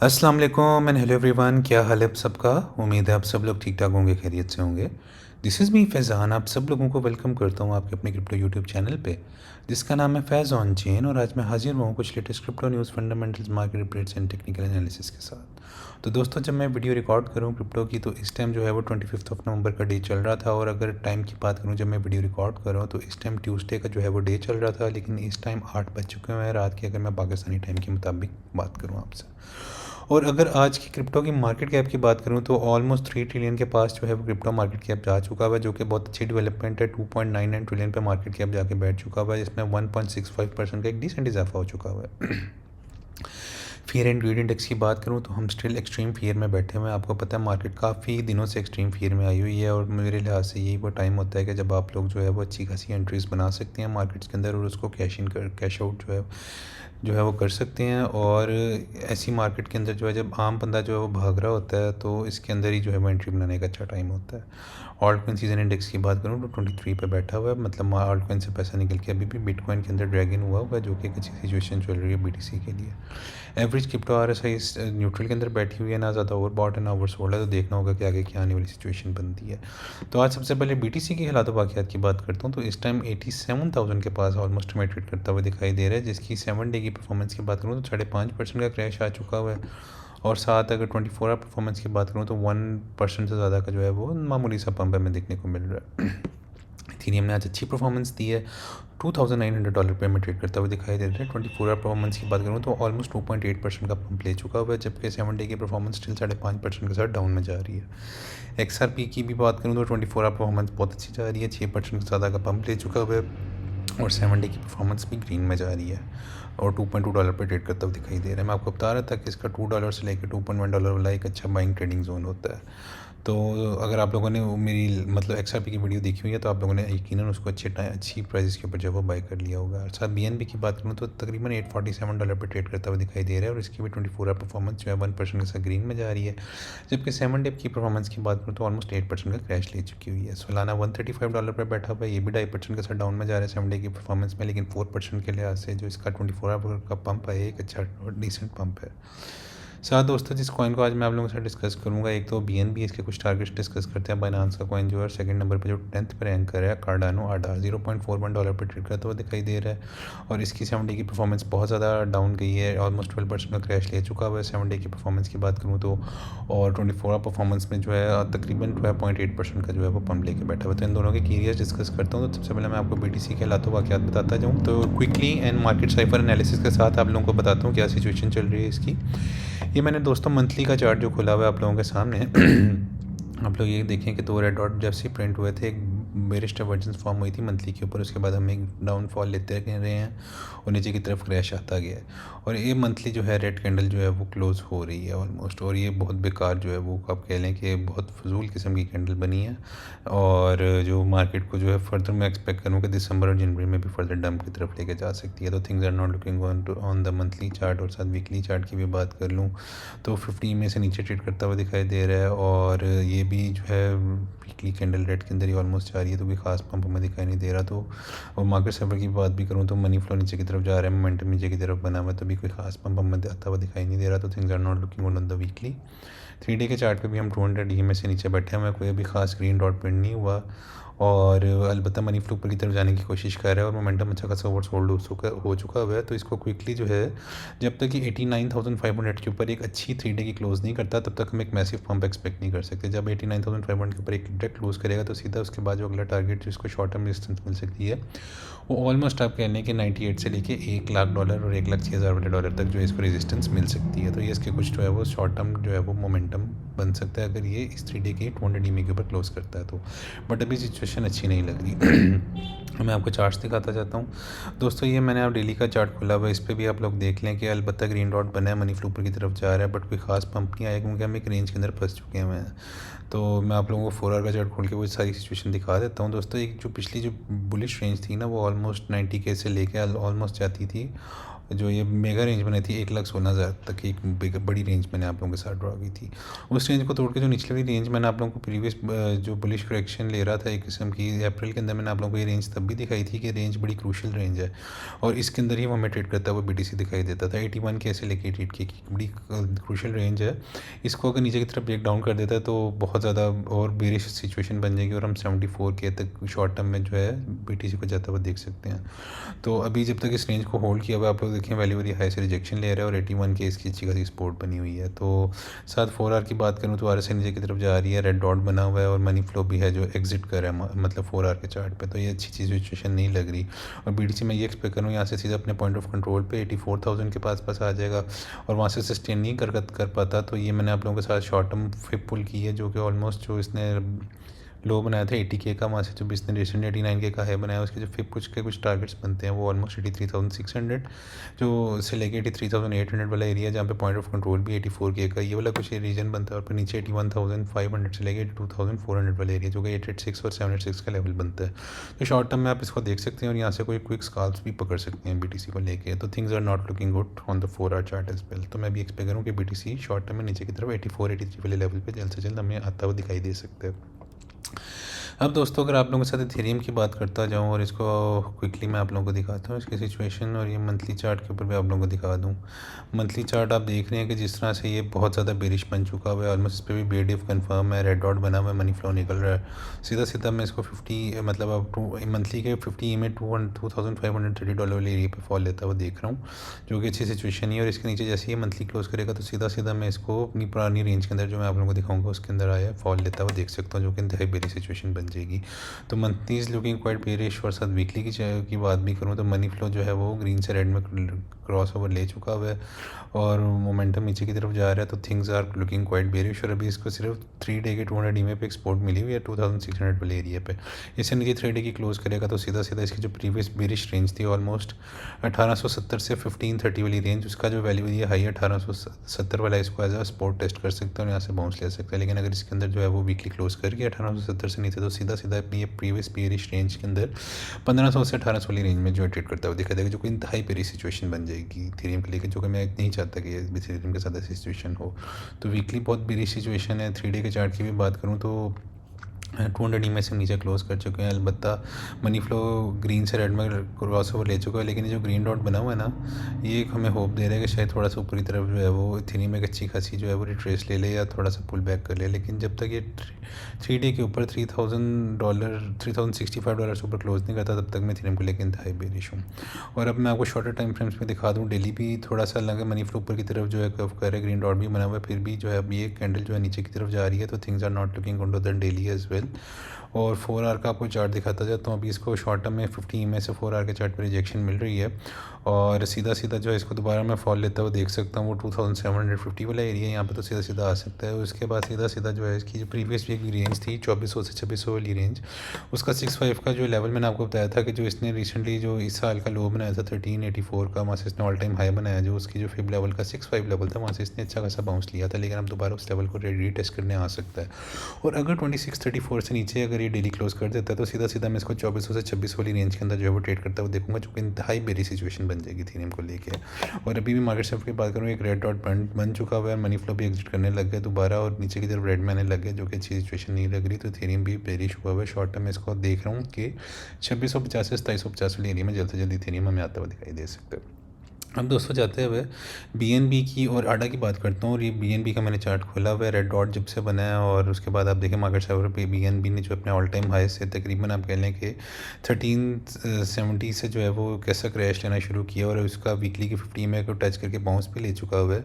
अस्सलाम वालेकुम and hello everyone, क्या हाल है आप सबका। उम्मीद है आप सब लोग ठीक ठाक होंगे, खैरियत से होंगे। दिस इज़ मी फैज़ान, आप सब लोगों को वेलकम करता हूँ आपके अपने क्रिप्टो यूट्यूब चैनल पे जिसका नाम है फैज़ ऑन चेन। और आज मैं हाजिर हुआ हूँ कुछ latest crypto news, fundamentals, market updates and technical analysis के साथ। तो दोस्तों, जब मैं वीडियो रिकॉर्ड करूँ क्रिप्टो की तो इस टाइम जो है वो 25 नवंबर का डे चल रहा था। और अगर टाइम की बात करूँ जब मैं वीडियो रिकॉर्ड कर रहा हूँ तो इस टाइम ट्यूसडे का जो है वो डे चल रहा था, लेकिन इस टाइम 8 बज चुके हैं रात के, अगर मैं पाकिस्तानी टाइम के मुताबिक बात करूँ आपसे। और अगर आज की क्रिप्टो की मार्केट कैप की बात करूँ तो ऑलमोस्ट 3 ट्रिलियन के पास जो है वो क्रिप्टो मार्केट कैप जा चुका हुआ है, जो कि बहुत अच्छी डेवलपमेंट है। 2.99 ट्रिलियन पे मार्केट कैप जाके बैठ चुका हुआ है, जिसमें 1.65% का एक डिसेंट इजाफा हो चुका हुआ है। फियर एंड ग्रीड इंडेक्स की बात करूँ तो हम स्टिल एक्सट्रीम फियर में बैठे हुए हैं। आपको पता है मार्केट काफ़ी दिनों से एक्सट्रीम फियर में आई हुई है, और मेरे लिहाज से यही वो टाइम होता है कि जब आप लोग जो है वो अच्छी खासी एंट्रीज़ बना सकते हैं मार्केट्स के अंदर, और उसको कैश आउट जो है वो कर सकते हैं। और ऐसी मार्केट के अंदर जो है जब आम बंदा जो है वो भाग रहा होता है तो इसके अंदर ही जो है वो एंट्री बनाने का अच्छा टाइम होता है। ऑल्ट कॉइन सीजन इंडेक्स की बात करूँ तो 23 पे बैठा हुआ है, मतलब ऑल्ट कॉइन से पैसा निकल के अभी भी बिटकॉइन के अंदर ड्रैगन हुआ है, जो कि एक अच्छी सिचुएशन चल रही है बीटीसी के लिए। एवरेज क्रिप्टो RSI न्यूट्रल के अंदर बैठी हुई है, ना ज़्यादा ओवर बॉट है ना ओवर सोल्ड है। तो देखना होगा कि आगे क्या आने वाली सिचुएशन बनती है। तो आज सबसे पहले बीटीसी की हालात वाक़ियात की बात करता हूँ। तो इस टाइम 87,000 के पास ऑलमोस्ट हमें ट्रेड करता हुआ दिखाई दे रहा है, जिसकी 7 डे की परफॉर्मेंस की बात करूँ तो 5.5% का क्रैश आ चुका हुआ है। और साथ अगर 24 आवर परफॉर्मेंस की बात करूँ तो 1% से ज़्यादा का जो है वो मामूली सा पंप हमें देखने को मिल रहा है। इथीरियम ने आज अच्छी परफॉर्मेंस दी है, $2,900 पे हमें ट्रेड करता हुआ दिखाई दे रहा है। 24 आवर परफॉर्मेंस की बात करूँ तो ऑलमोस्ट 2.8% का पंप ले चुका हुआ है, जबकि 7 डे की परफॉर्मेंस स्टिल 5.5% के साथ डाउन में जा रही है। XRP की भी बात करूँ तो 24 आवर परफॉर्मेंस बहुत अच्छी जा रही है, 6% से ज़्यादा का पंप ले चुका हुआ है, और 7 डे की परफॉर्मेंस भी ग्रीन में जा रही है, और $2.2 पे ट्रेड करता हुआ दिखाई दे रहा है। मैं आपको बता रहा था कि इसका $2 से लेकर $2.1 वाला एक अच्छा बाइंग ट्रेडिंग जोन होता है। तो अगर आप लोगों ने मेरी मतलब XRP की वीडियो देखी हुई है तो आप लोगों ने यकीनन उसको अच्छी प्राइस के ऊपर जो है वो बाई कर लिया होगा। और साथ BNB की बात करूँ तो तकरीबन $847 पे ट्रेड करता हुआ दिखाई दे रहा है, और इसकी भी 24 आवर परफॉर्मेंस जो है 1% के साथ ग्रीन में जा रही है, जबकि 7 डे की परफॉर्मेंस की बात करूँ तो ऑलमोस्ट 8% का क्रैश ले चुकी हुई है। सोलाना $135 पर बैठा हुआ है, ये भी 2.5% के साथ डाउन में जा रहा है 7 डे की परफॉर्मेंस में, लेकिन 4% के लिहाज से जो इसका 24 आवर का पंप है एक अच्छा और डिसेंट पंप है। साथ दोस्तों, जिस कॉइन को आज मैं आप लोगों से डिस्कस करूंगा, एक तो BNB, इसके कुछ टारगेट्स डिस्कस करते हैं। बाइनांस का कॉइन जो है सेकंड नंबर पे जो 10th पे रैंक कर रहा है, कार्डानो आडा $0.41 पर ट्रेड करता हुआ दिखाई दे रहा है, और इसकी 7 डे की परफॉर्मेंस बहुत ज़्यादा डाउन गई है, ऑलमोस्ट 12% का क्रैश ले चुका हुआ है 7 डे की परफॉर्मेंस की बात करूँ तो। और 24 आवर परफॉर्मेंस में जो है तकरीबन 12.8% का जो है वो पंप लेके बैठा हुआ है। तो इन दोनों के कीरियर्स डिस्कस करता हूँ। तो सबसे पहले मैं आपको BTC के हालात वाक़ियात बताता जाऊँ तो quickly and market cipher analysis के साथ आप लोगों को बताता हूँ क्या सिचुएशन चल रही है इसकी। ये मैंने दोस्तों मंथली का चार्ट जो खुला हुआ है आप लोगों के सामने आप लोग ये देखें कि 2 रेड डॉट जब से प्रिंट हुए थे, एक बेरिश डाइवर्जेंस फॉर्म हुई थी मंथली के ऊपर, उसके बाद हम एक डाउनफॉल लेते रहे हैं और नीचे की तरफ क्रैश आता गया है। और ये मंथली जो है रेड कैंडल जो है वो क्लोज़ हो रही है ऑलमोस्ट, और ये बहुत बेकार जो है वो आप कह लें कि बहुत फजूल किस्म की कैंडल बनी है। और जो मार्केट को जो है फर्दर मैं एक्सपेक्ट करूँ कि दिसंबर और जनवरी में भी फर्दर डंप की तरफ लेके जा सकती है। तो things are not looking on the monthly chart. और साथ वीकली चार्ट की भी बात कर लूँ तो 50 में से नीचे ट्रेड करता हुआ दिखाई दे रहा है, और ये भी जो है वीकली कैंडल रेड के अंदर ही ऑलमोस्ट जा रही है, तो कोई खास पंप हमें दिखाई नहीं दे रहा। तो और मार्केट सेक्टर की बात भी करूँ तो मनी फ्लो नीचे की तरफ जा रहा है, मोमेंटम नीचे की तरफ बना हुआ है, तो भी कोई खास पंप हमें आता हुआ दिखाई नहीं दे रहा। तो things are not looking on the weekly. 3 day के चार्ट पे भी हम 200 EMA से नीचे बैठे हुए हैं, कोई अभी खास ग्रीन डॉट प्रिंट नहीं हुआ, और अलबत्ता मनी फ्लो ऊपर की तरफ जाने की कोशिश कर रहा है, और मोमेंटम अच्छा खासा ओवर सोल्ड हो चुका हुआ है। तो इसको क्विकली जो है जब तक कि 89,500 के ऊपर एक अच्छी 3 डे की क्लोज़ नहीं करता तब तक हम एक मैसिव पंप एक्सपेक्ट नहीं कर सकते। जब 89,500 के ऊपर एक डायरेक्ट क्लोज़ करेगा तो सीधा उसके बाद जो अगला टारगेट जिसको शॉर्ट टर्म रेजिस्टेंस मिल सकती है वो ऑलमोस्ट आप कह लें कि 98 से लेके $1,00,000 और $1,06,000 वाले डॉलर तक जो है इसको रेजिस्टेंस मिल सकती है। तो ये इसके कुछ जो है वो शॉर्ट टर्म जो है वो मोमेंटम बन सकता है अगर ये इस 3 डे के 200 EMA के ऊपर क्लोज़ करता है तो। बट अभी सिचुएशन अच्छी नहीं लग रही। मैं आपको चार्ट्स दिखाता जाता हूँ दोस्तों। ये मैंने आप डेली का चार्ट खुला हुआ है, इस पर भी आप लोग देख लें कि अलबत्ता ग्रीन डॉट बना है, मनी फ्लो ऊपर की तरफ जा रहा है, बट कोई खास पंप नहीं आया क्योंकि हम एक रेंज के अंदर फंस चुके हैं। तो मैं आप लोगों को 4 आवर का चार्ट खोल के वो सारी सिचुएशन दिखा देता हूँ दोस्तों। एक जो पिछली जो बुलिश रेंज थी ना वो ऑलमोस्ट 90K से लेके ऑलमोस्ट जाती थी जो ये मेगा रेंज बनाई थी 1,16,000 तक की एक बड़ी रेंज मैंने आप लोगों के साथ ड्रॉ की थी। उस रेंज को तोड़ के जो निचली वाली रेंज मैंने आप लोगों को प्रीवियस जो बुलिश करेक्शन ले रहा था एक किस्म की अप्रैल के अंदर, मैंने आप लोगों को ये रेंज तब भी दिखाई थी कि रेंज बड़ी क्रूशल रेंज है और इसके अंदर ही वो हमें ट्रेड करता हुआ BTC दिखाई देता था। 81 के ऐसे लेके 88 की बड़ी क्रूशल रेंज है। इसको अगर नीचे की तरफ ब्रेक डाउन कर देता है तो बहुत ज़्यादा और बेरिश सिचुएशन बन जाएगी और हम 74 के तक शॉर्ट टर्म में जो है BTC को जाता हुआ देख सकते हैं। तो अभी जब तक इस रेंज को होल्ड किया हुआ आप लोग देखें वैल्यू वेरी हाई से रिजेक्शन ले रहा है और 81 के इसकी अच्छी खासी सपोर्ट बनी हुई है। तो साथ 4 आवर की बात करूँ तो RSI नीचे की तरफ जा रही है, रेड डॉट बना हुआ है और मनी फ्लो भी है जो एग्जिट कर रहा है मतलब 4 आवर के चार्ट पे। तो ये अच्छी चीज़ सिचुएशन नहीं लग रही और BTC में ये एक्सपेक्ट करूँ यहाँ से सीधा अपने पॉइंट ऑफ कंट्रोल पे 84,000 के पास आ जाएगा और वहाँ से सस्टेन नहीं कर पाता। तो ये मैंने आप लोगों के साथ शॉर्ट टर्म फिप पुल की है जो कि ऑलमोस्ट जो इसने लो बनाया था 80K का, वहाँ से जो इसने रिसेंट 89K का है बनाया उसके जो फिर कुछ टारगेट्स बनते हैं वो ऑलमोस्ट 83,600 जो से लेके 83,800 वाला एरिया जहाँ पे पॉइंट ऑफ कंट्रोल भी 84K का ये वाला कुछ रीजन बनता है और फिर नीचे 81,500 से लेके 82,400 वाला एरिया जो कि 886 और 786 का लेवल बनता है। तो शॉर्ट टर्म में आप इसको देख सकते हैं और यहाँ से कोई क्विक स्कैल्प्स भी पकड़ सकते हैं BTC को लेके। तो things are not looking good on the 4 hour chart as well. तो मैं भी एक्सपेक्ट करूँ कि BTC शॉर्ट टर्म में नीचे की तरफ 84-83 वाले लेवल पे जल्द से जल्द हमें आता हुआ दिखाई दे सकता है। अब दोस्तों अगर आप लोगों के साथ इथेरियम की बात करता जाऊँ और इसको क्विकली मैं आप लोगों को दिखाता हूँ इसकी सिचुएशन और ये मंथली चार्ट के ऊपर भी आप लोगों को दिखा दूँ। मंथली चार्ट आप देख रहे हैं कि जिस तरह से ये बहुत ज़्यादा बेरिश बन चुका हुआ है, ऑलमोस्ट इस पर भी बेयर डिव कन्फर्म है, रेड डॉट बना हुआ है, मनी फ्लो निकल रहा है सीधा सीधा। मैं इसको 50 मतलब अब मंथली के 50 में $2,530 वाले एरिया पे फॉल लेता हुआ देख रहा हूँ जो कि अच्छी सिचुएशन है। और इसके नीचे जैसे ही मंथली क्लोज करेगा तो सीधा सीधा मैं इसको अपनी पुरानी रेंज के अंदर जो मैं आप लोगों को दिखाऊंगा उसके अंदर आया फॉल लेता हुआ देख सकता हूँ जो कि इंतहाई बेरी सिचुएशन बन जाएगी। तो monthly is looking quite bearish और साथ वीकली की बात भी करूँ तो मनी फ्लो जो है वो ग्रीन से रेड में क्रॉस ओवर ले चुका हुआ है और मोमेंटम नीचे की तरफ जा रहा है। तो things are looking quite bearish और अभी इसको सिर्फ 3 डे के 200 EMA पे एक्सपोर्ट मिली हुई है 2600 वाले एरिया पे। इससे नीचे 3 डे की क्लोज करेगा तो सीधा सीधा इसकी जो प्रीवियस बेरिश रेंज थी ऑलमोस्ट 1870 से 1530 वाली रेंज, उसका जो वैल्यू है हाई 1870 वाला, इसको एज अ स्पोर्ट टेस्ट कर सकते हैं और यहाँ से बाउंस ले सकते हैं। लेकिन अगर इसके अंदर जो है वो वीकली क्लोज करके 1870 से नीचे तो सीधा सीधा ये प्रीवियस बेरिश रेंज के अंदर 1500 से 1800 वाली रेंज में जो ट्रेड करता हुआ दिखा देगा जो कि इंतहाई पेरी सिचुएशन बन जाएगी इथेरियम के लिए, जो कि मैं नहीं चाहता कि इथेरियम के साथ ऐसी सिचुएशन हो। तो वीकली बहुत बेरी सिचुएशन है। 3 डे के चार्ट की भी बात करूँ तो 200 EMA से नीचे क्लोज कर चुके हैं। अलबत्ता मनी फ्लो ग्रीन से रेड में क्रॉस ओवर ले चुका है लेकिन ये जो ग्रीन डॉट बना हुआ है ना ये हमें होप दे रहा है कि शायद थोड़ा सा ऊपरी तरफ जो है वो इथेरियम में एक अच्छी खासी जो है वो रिट्रेस ले ले या थोड़ा सा पुल बैक कर ले। लेकिन जब तक ये 3 डे के ऊपर $3,065 से ऊपर क्लोज नहीं करता तब तक मैं इथेरियम को लेकर इंतहाई बेरिश हूँ। और अब मैं आपको शॉर्टर टाइम फ्रेम्स में दिखा दूँ। डेली भी थोड़ा सा लगे मनी फ्लो ऊपर की तरफ जो है कर्व कर है, ग्रीन डॉट भी बना हुआ है, फिर भी जो है अब ये कैंडल जो है नीचे की तरफ जा रही है। तो things are not looking on to the daily as well. और 4 आवर का आपको चार्ट दिखाता जाता हूँ। अभी इसको शॉर्ट टर्म में 50 EMA से 4 आवर के चार्ट पर रिजेक्शन मिल रही है और सीधा सीधा जो है इसको दोबारा मैं फॉल लेता हुआ देख सकता हूँ वो 2750 वाला एरिया यहाँ पे तो सीधा सीधा आ सकता है। उसके बाद सीधा सीधा जो है इसकी जो प्रीवियस वीक की रेंज थी 2400 से 2600 वाली रेंज, उसका 65 का जो लेवल मैंने आपको बताया था कि जो इसने रिसेंटली जो इस साल का लो बनाया था 1384 का, वहाँ से इसने ऑल टाइम हाई बनाया जो उसकी जो फिब लेवल का 65 लेवल था वहाँ से इसने अच्छा खासा बाउंस लिया था। लेकिन अब दोबारा उस लेवल को रीटेस्ट करने आ सकता है और अगर 2634 से नीचे अगर ये डेली क्लोज कर देता है तो सीधा सीधा मैं इसको 2400 से 2600 वाली रेंज के अंदर जो है वो ट्रेड करता हुआ देखूंगा जो कि इंतहाई बेरी सिचुएशन बन जाएगी इथेरियम को लेके। और अभी भी मार्केट सेफ्ट की बात करूँ एक रेड डॉट बन चुका हुआ है, मनी फ्लो भी एग्जिट करने लग गया दोबारा और नीचे की तरफ रेड में आने लग गया जो कि अच्छी सिचुएशन नहीं लग रही। तो इथेरियम भी बेरिश हुआ हुआ है। शॉर्ट टर्म में इसको देख रहा हूँ कि 2650 से 2750 वाली एरिया में जल्द से जल्द इथेरियम हमें आता हुआ दिखाई दे सकता है। अब दोस्तों जाते हुए BNB की और आडा की बात करता हूँ। और ये BNB का मैंने चार्ट खोला हुआ है, रेड डॉट जब से बना है और उसके बाद आप देखें मार्केट सेवर पे BNB ने जो अपने ऑल टाइम हाई से तकरीबन आप कह लें कि 1370 से जो है वो कैसा क्रैश लेना शुरू किया और उसका वीकली की 50 EMA को टच करके बाउंस भी ले चुका हुआ है।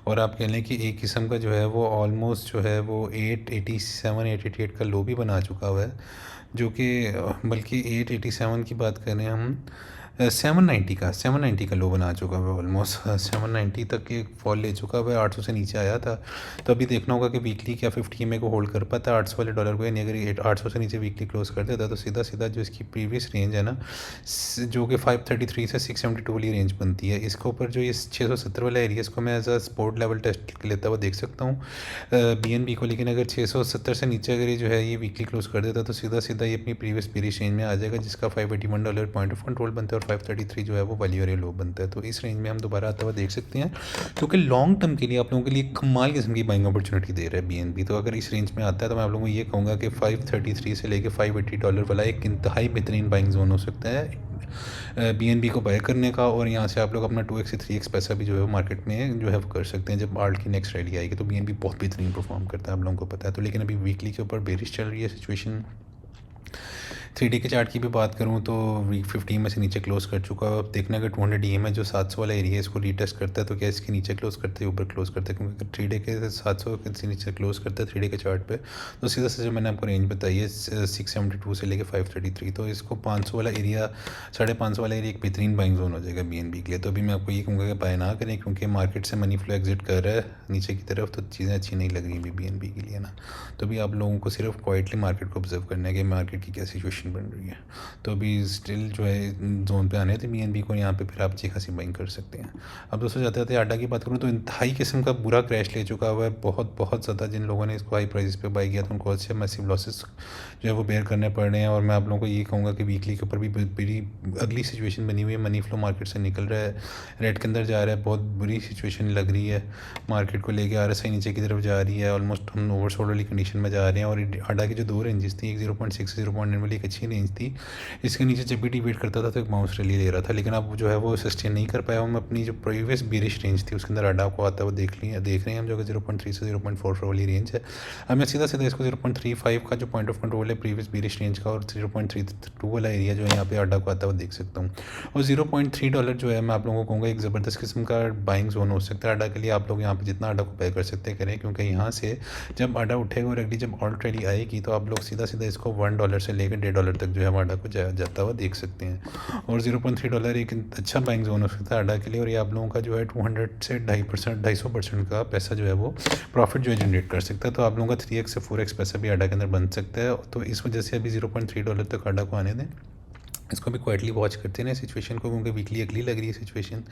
और आप कह लें कि एक किस्म का जो है वो ऑलमोस्ट जो है वो 887 888 का लो भी बना चुका हुआ है जो कि बल्कि 887 की बात करें हम 790 का लो बना चुका है ऑलमोस्ट 790 तक एक फॉल ले चुका है। 800 से नीचे आया था तो अभी देखना होगा कि वीकली क्या 50 EMA को होल्ड कर पाता है 800 वाले डॉलर को, यानी अगर 800 से नीचे वीकली क्लोज कर देता तो सीधा सीधा जो इसकी प्रीवियस रेंज है ना जो कि 533 से 672 वाली रेंज बनती है, इसके ऊपर जो ये 670 वाला एरिया इसको मैं as a support level test लेता हुआ देख सकता हूँ BNB को। लेकिन अगर 670 से नीचे अगर ये जो है ये वीकली क्लोज कर देता तो सीधा सीधा ये अपनी प्रीवियस बेरिश रेंज में आ जाएगा जिसका $581 पॉइंट ऑफ कंट्रोल बनता है और 533 जो है वो वैल्यू एरिया लो बनता है। तो इस रेंज में हम दोबारा आता हुआ देख सकते हैं, क्योंकि लॉन्ग टर्म के लिए आप लोगों के लिए कमाल किस्म की बाइंग अपॉर्चुनिटी दे रहा है BNB। तो अगर इस रेंज में आता है तो मैं आप लोगों को ये कहूँगा कि $533 से लेकर $580 वाला एक इंतहाई बेहतरीन बाइंग जोन हो सकता है BNB को बाय करने का। और यहाँ से आप लोग अपना 2x से 3x पैसा भी जो है वो मार्केट में जो है वो कर सकते हैं। जब आल्ट की नेक्स्ट रैली आएगी तो BNB बहुत बेहतरीन परफॉर्म करता है, आप लोगों को पता है। तो लेकिन अभी वीकली के ऊपर बेरिश चल रही है सिचुएशन। 3D के चार्ट की भी बात करूँ तो वीक 15 में से नीचे क्लोज कर चुका है। अब देखना अगर 200 EM है जो 700 वाला एरिया है, इसको रीटेस्ट करता है तो क्या इसके नीचे क्लोज करते हैं ऊपर क्लोज करते हैं, क्योंकि अगर 3D के 700 के नीचे क्लोज करता है 3D के चार्ट पे तो सीधा से जो मैंने आपको रेंज बताई है 672 से लेकर 533, तो इसको 500 वाला एरिया 550 वाला एरिया एक बेहतरीन बाइंग जोन हो जाएगा BNB के लिए। तो अभी मैं आपको ये कहूँगा कि बाय ना करें, क्योंकि मार्केट से मनी फ्लो एग्जिट कर रहा है नीचे की तरफ, तो चीज़ें अच्छी नहीं लग रही अभी BNB के लिए ना। तो अभी आप लोगों को सिर्फ क्वाइटली मार्केट को ऑब्जर्व करना है कि मार्केट की क्या सिचुएशन बन रही है। तो अभी स्टिल जो है जोन पे आने थे BNB को, यहाँ पे फिर आप अच्छी खासी बाइंग कर सकते हैं। अब दोस्तों जाते जाते आडा की बात करूँ तो इंतहाई किस्म का बुरा क्रैश ले चुका हुआ है, बहुत बहुत ज़्यादा। जिन लोगों ने इसको हाई प्राइस पे बाई किया था उनको अच्छे मैसिव लॉसेस जो है वो बेयर करने पड़ रहे हैं। और मैं आप लोगों को ये कहूँगा कि वीकली के ऊपर भी बड़ी अगली सिचुएशन बनी हुई है। मनी फ्लो मार्केट से निकल रहा है, रेड के अंदर जा रहा है, बहुत बुरी सिचुएशन लग रही है मार्केट को लेके। RSI नीचे की तरफ जा रही है, ऑलमोस्ट हम ओवरसोल्ड वाली कंडीशन में जा रहे हैं। और आडा की जो दो रेंजेस थी, एक 0.6 से 0.9 वाली एक अच्छी रेंज थी, इसके नीचे जब भी डिबेट करता था तो एक बाउंस रैली ले रहा था, लेकिन अब जो है वो सस्टेन नहीं कर पाया। हम अपनी जो प्रीवियस बेरिश रेंज थी उसके अंदर आडा को आता हुआ देख रहे हैं हम, जो कि 0.3 से 0.44 वाली रेंज है। अब मैं सीधा इसको 0.35 का जो पॉइंट ऑफ कंट्रोल है प्रीवियस बेरिश रेंज का और 0.32 वाला एरिया जो है यहाँ पे आडा को आता हुआ देख सकता हूँ। और $0.3 जो है मैं आप लोगों को कहूँगा एक ज़बरदस्त किस्म का बाइंग जोन हो सकता है आडा के लिए। आप लोग यहाँ पे जितना आडा को बाय कर सकते करें, क्योंकि यहाँ से जब आडा उठेगा और अगली जब ऑल्ट रैली आएगी तो आप लोग सीधा इसको $1 से लेकर $1.5 तक जो है आडा को जाता हुआ देख सकते हैं। और $0.3 एक अच्छा बाइंग जोन हो सकता है आडा के लिए। और ये आप लोगों का जो है 200 से 250% का पैसा जो है वो प्रॉफिट जो है जनरेट कर सकता है। तो आप लोगों का 3x से 4x पैसा भी आडा के अंदर बन सकता है। तो इस वजह से अभी $0.3 तक आडा को आने दें, इसको भी क्वाइटली वॉच करते हैं सिचुएशन को, क्योंकि वीकली अगली लग रही है सिचुएशन।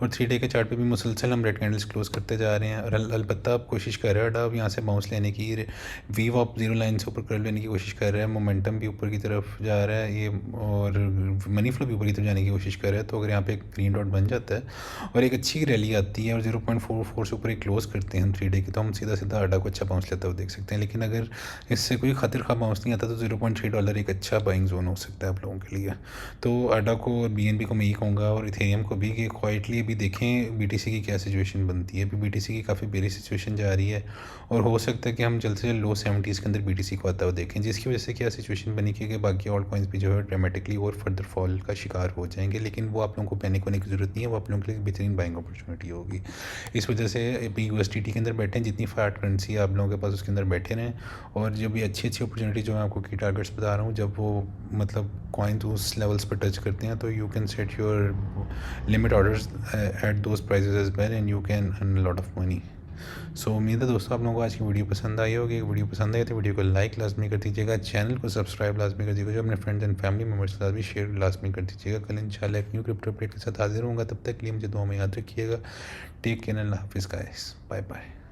और 3 डे के चार्ट पे भी मुसलसल हम रेड कैंडल्स क्लोज करते जा रहे हैं। और अलबत्ता आप कोशिश कर रहे हैं अब यहाँ से बाउंस लेने की, वीव ऑफ जीरो लाइन से ऊपर कर लेने की कोशिश कर रहे हैं। मोमेंटम भी ऊपर की तरफ जा रहा है ये, और मनी फ्लो भी ऊपर की तरफ जाने की कोशिश कर रहे हैं। तो अगर यहाँ पे एक ग्रीन डॉट बन जाता है और एक अच्छी रैली आती है और 0.44 से ऊपर एक क्लोज करते हैं हम 3 डे की, तो हम सीधा आडा को अच्छा बाउंस लेता हुआ देख सकते हैं। लेकिन अगर इससे कोई खतर खा बाउंस नहीं आता तो $0.3 एक अच्छा बाइंग जोन हो सकता है आप लोगों के लिए। तो आडा को और BNB को मैं ये कहूँगा और इथेरियम को भी कि क्वाइटली अभी देखें BTC की क्या सिचुएशन बनती है। अभी BTC की काफ़ी बेरी सिचुएशन जा रही है और हो सकता है कि हम जल्द से जल्द लो 70s के अंदर BTC को आता हुआ देखें, जिसकी वजह से क्या सिचुएशन बनी कि बाकी ऑल्ट कॉइन्स भी जो है ड्रामेटिकली और फर्दर फॉल का शिकार हो जाएंगे। लेकिन वो आप लोगों को पैनिक होने की ज़रूरत नहीं है, वो आप लोगों के लिए बेहतरीन बाइंग अपॉर्चुनिटी होगी। इस वजह से अभी USDT के अंदर बैठे हैं, जितनी फैट करेंसी है आप लोगों के पास उसके अंदर बैठे रहें। और जो भी अच्छी अपॉर्चुनिटी जो मैं आपको की टारगेट्स बता रहा हूँ, जब वो मतलब कॉइन्स उस लेवल्स पर टच करते हैं तो you can set your limit orders at those prices as well and you can earn a lot of money. सो उम्मीद है दोस्तों आप लोगों को आज की वीडियो पसंद आई होगी। वीडियो पसंद आई तो वीडियो को लाइक लाजमी कर दीजिएगा, चैनल को सब्सक्राइब लाजमी कर दीजिएगा, जो अपने फ्रेंड्स एंड फैमिली मेम्बर्स के साथ भी शेयर लाजमी कर दीजिएगा। कल इंशाल्लाह एक न्यू क्रिप्टो अपडेट के साथ हाजिर होऊंगा, तब तक के लिए मुझे दुआ में याद रखिएगा। टेक केयर, अल्लाह हाफिज़ गाइस, बाय बाय।